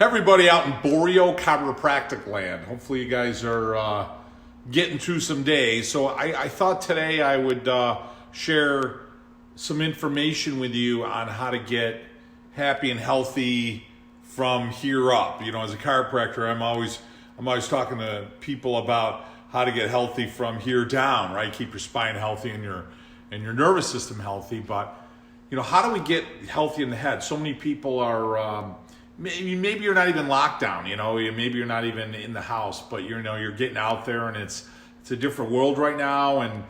Everybody out in Borio, Chiropractic land. Hopefully you guys are getting through some days. So I thought today I would share some information with you on how to get happy and healthy from here up. You know, as a chiropractor, I'm always talking to people about how to get healthy from here down, right? Keep your spine healthy and your nervous system healthy. But, you know, how do we get healthy in the head? So many people are... Maybe you're not even locked down, you know, maybe you're not even in the house, but you're getting out there, and it's a different world right now, and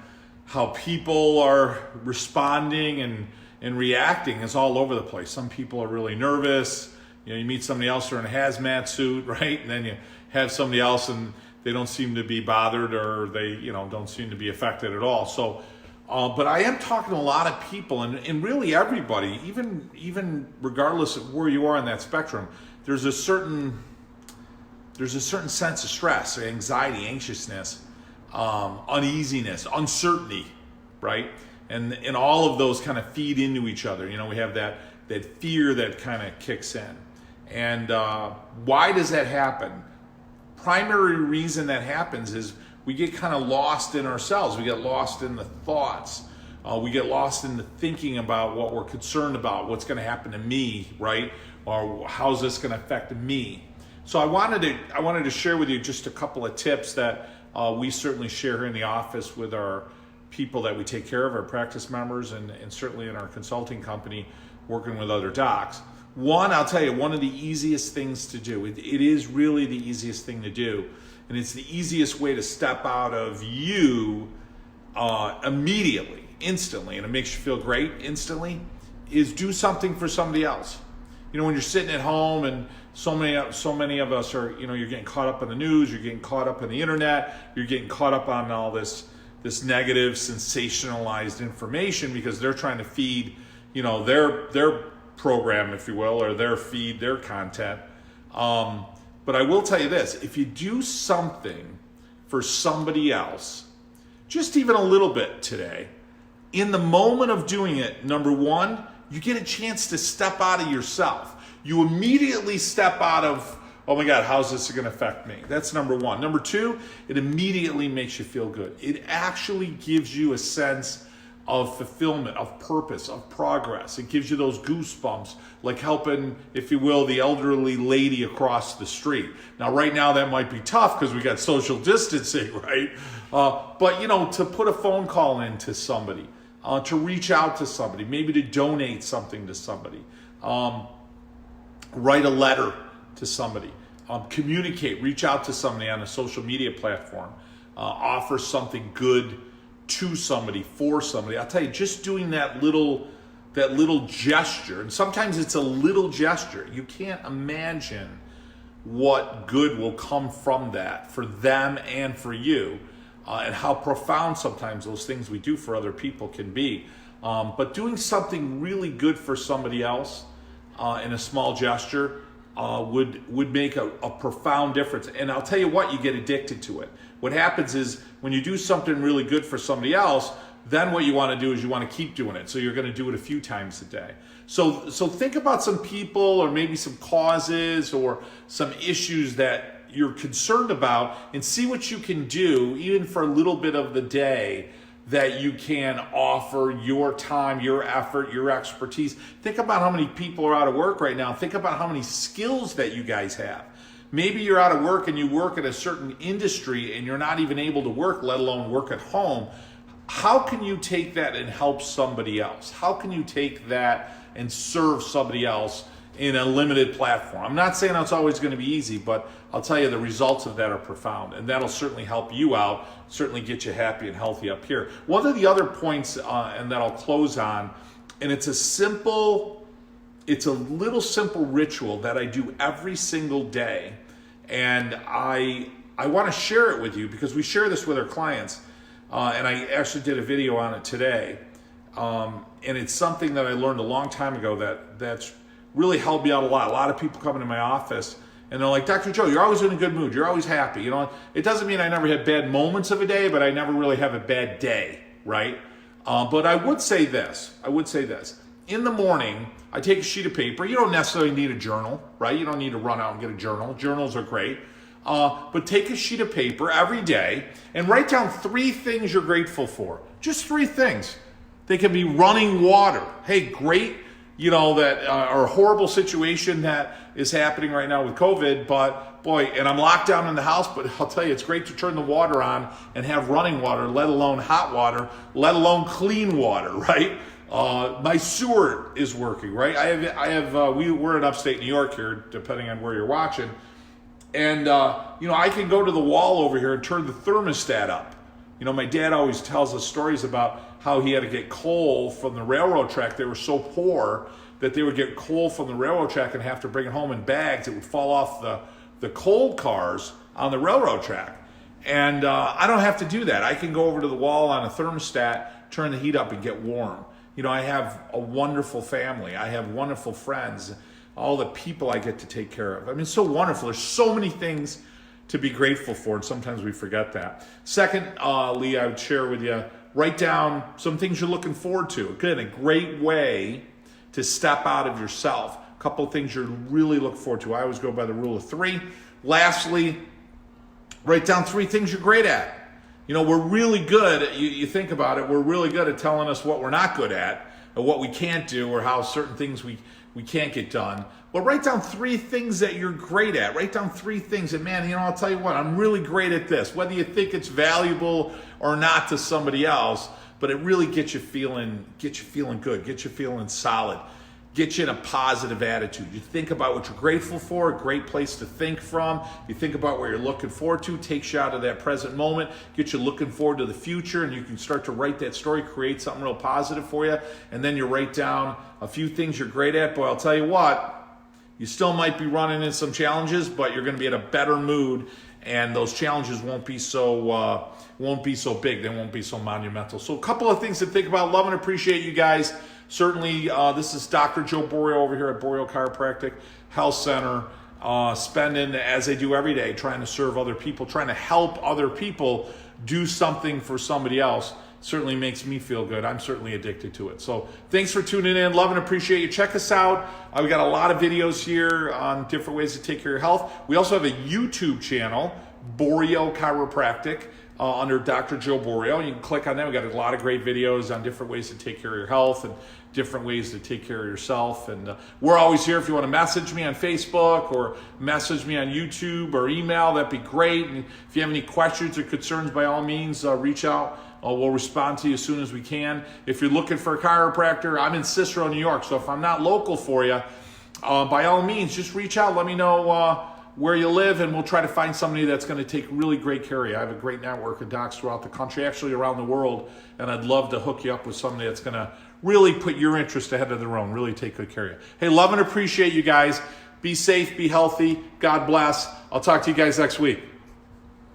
how people are responding and reacting is all over the place. Some people are really nervous. You know, you meet somebody else, they're in a hazmat suit, right? And then you have somebody else and they don't seem to be bothered, or they, don't seem to be affected at all. So, but I am talking to a lot of people, and really everybody, even regardless of where you are on that spectrum, there's a certain sense of stress, anxiety, anxiousness, uneasiness, uncertainty, right? And all of those kind of feed into each other. You know, we have that fear that kind of kicks in. And why does that happen? Primary reason that happens is we get kind of lost in ourselves. We get lost in the thoughts. We get lost in the thinking about what we're concerned about, what's going to happen to me, right? Or how's this going to affect me? So I wanted to share with you just a couple of tips that we certainly share here in the office with our people that we take care of, our practice members, and certainly in our consulting company, working with other docs. One, I'll tell you, one of the easiest things to do, it is really the easiest thing to do, and it's the easiest way to step out of you immediately, instantly, and it makes you feel great instantly, is do something for somebody else. You know, when you're sitting at home, and so many of us are, you're getting caught up in the news, you're getting caught up in the internet, you're getting caught up on all this negative, sensationalized information, because they're trying to feed, their program, if you will, or their content. But I will tell you this, if you do something for somebody else, just even a little bit today, in the moment of doing it, number one, you get a chance to step out of yourself. You immediately step out of, oh my God, how's this going to affect me? That's number one. Number two, it immediately makes you feel good. It actually gives you a sense of fulfillment, of purpose, of progress. It gives you those goosebumps, like helping, if you will, the elderly lady across the street. Now, right now that might be tough because we got social distancing, right? But, to put a phone call in to somebody, to reach out to somebody, maybe to donate something to somebody, write a letter to somebody, communicate, reach out to somebody on a social media platform, offer something good to somebody, for somebody. I'll tell you, just doing that little gesture, and sometimes it's a little gesture, you can't imagine what good will come from that for them and for you, and how profound sometimes those things we do for other people can be. But doing something really good for somebody else in a small gesture would make a profound difference. And I'll tell you what, you get addicted to it. What happens is when you do something really good for somebody else, then what you want to do is you want to keep doing it. So you're going to do it a few times a day. So think about some people, or maybe some causes, or some issues that you're concerned about, and see what you can do, even for a little bit of the day, that you can offer your time, your effort, your expertise. Think about how many people are out of work right now. Think about how many skills that you guys have. Maybe you're out of work and you work at a certain industry and you're not even able to work, let alone work at home. How can you take that and help somebody else? How can you take that and serve somebody else in a limited platform? I'm not saying that's always going to be easy, but I'll tell you the results of that are profound, and that'll certainly help you out, certainly get you happy and healthy up here. One of the other points, and that I'll close on, and it's a little simple ritual that I do every single day, and I want to share it with you because we share this with our clients, and I actually did a video on it today, and it's something that I learned a long time ago that's really helped me out a lot. A lot of people come into my office and they're like, Dr. Joe, you're always in a good mood. You're always happy. It doesn't mean I never had bad moments of a day, but I never really have a bad day, right? But I would say this. In the morning, I take a sheet of paper. You don't necessarily need a journal, right? You don't need to run out and get a journal. Journals are great. But take a sheet of paper every day and write down 3 things you're grateful for. Just 3 things. They can be running water. Hey, great, that or a horrible situation that is happening right now with COVID, but boy, and I'm locked down in the house, but I'll tell you, it's great to turn the water on and have running water, let alone hot water, let alone clean water, right? My sewer is working, right? We're in upstate New York here, depending on where you're watching. And, I can go to the wall over here and turn the thermostat up. My dad always tells us stories about how he had to get coal from the railroad track. They were so poor that they would get coal from the railroad track and have to bring it home in bags. It would fall off the coal cars on the railroad track. And I don't have to do that. I can go over to the wall on a thermostat, turn the heat up, and get warm. I have a wonderful family. I have wonderful friends. All the people I get to take care of. I mean, it's so wonderful. There's so many things to be grateful for, and sometimes we forget that. Secondly, I would share with you, write down some things you're looking forward to. Again, a great way to step out of yourself. A couple of things you really look forward to. I always go by the rule of 3. Lastly, write down 3 things you're great at. We're really good, you think about it, we're really good at telling us what we're not good at, or what we can't do, or how certain things we can't get done. But write down 3 things that you're great at. Write down 3 things that, man, I'll tell you what, I'm really great at this. Whether you think it's valuable or not to somebody else, but it really gets you feeling good, gets you feeling solid, gets you in a positive attitude. You think about what you're grateful for, a great place to think from. You think about what you're looking forward to, takes you out of that present moment, gets you looking forward to the future, and you can start to write that story, create something real positive for you, and then you write down a few things you're great at. Boy, I'll tell you what, you still might be running into some challenges, but you're going to be in a better mood, and those challenges won't be so big. They won't be so monumental. So a couple of things to think about. Love and appreciate you guys. Certainly, this is Dr. Joe Borio over here at Borio Chiropractic Health Center, spending, as I do every day, trying to serve other people, trying to help other people do something for somebody else. Certainly makes me feel good. I'm certainly addicted to it. So thanks for tuning in. Love and appreciate you. Check us out. We got a lot of videos here on different ways to take care of your health. We also have a YouTube channel, Borio Chiropractic, under Dr. Joe Borio. You can click on that. We got a lot of great videos on different ways to take care of your health and different ways to take care of yourself. And we're always here. If you want to message me on Facebook or message me on YouTube or email, that'd be great. And if you have any questions or concerns, by all means, reach out. We'll respond to you as soon as we can. If you're looking for a chiropractor, I'm in Cicero, New York. So if I'm not local for you, by all means, just reach out. Let me know where you live, and we'll try to find somebody that's going to take really great care of you. I have a great network of docs throughout the country, actually around the world, and I'd love to hook you up with somebody that's going to really put your interest ahead of their own, really take good care of you. Hey, love and appreciate you guys. Be safe, be healthy. God bless. I'll talk to you guys next week.